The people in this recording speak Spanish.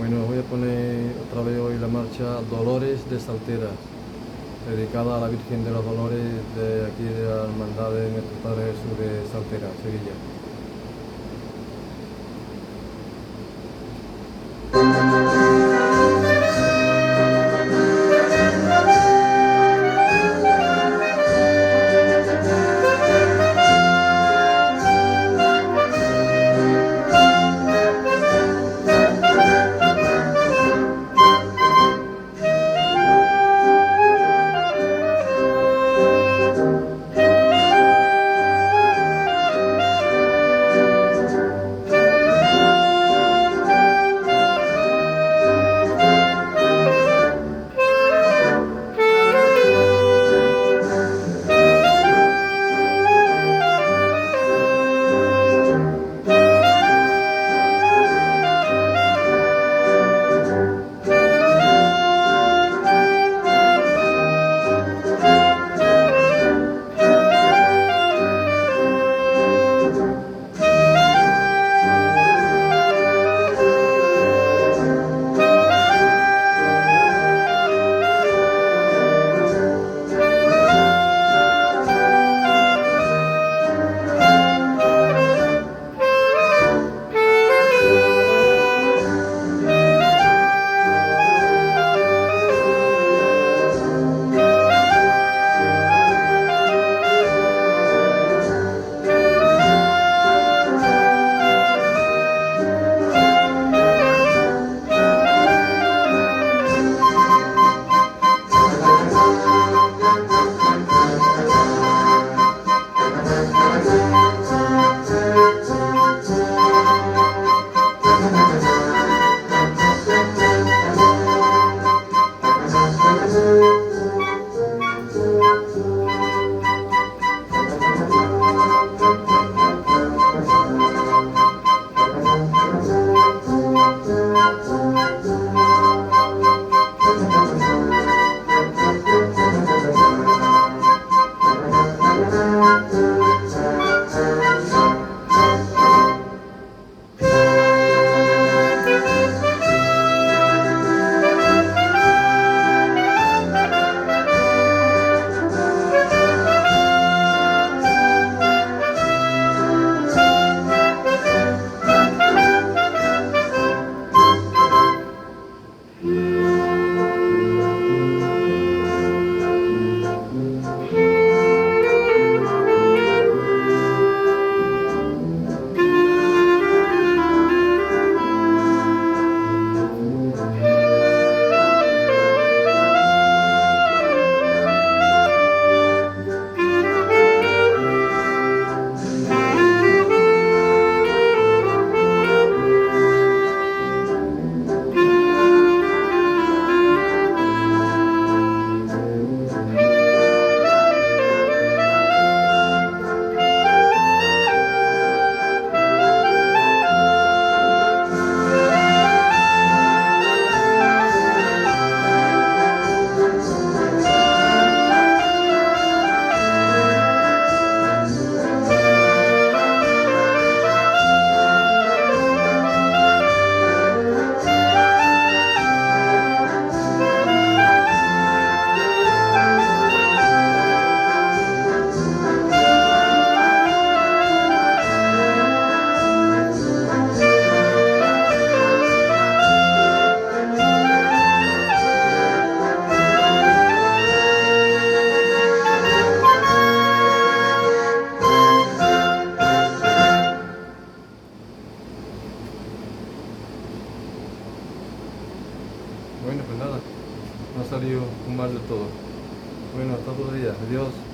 Bueno, voy a poner otra vez hoy la marcha Dolores de Salteras, dedicada a la Virgen de los Dolores de aquí de la Hermandad de Nuestro Padre Jesús de Saltera, Sevilla. Bueno, pues nada, no ha salido un mal de todo. Bueno, hasta otro día. Adiós.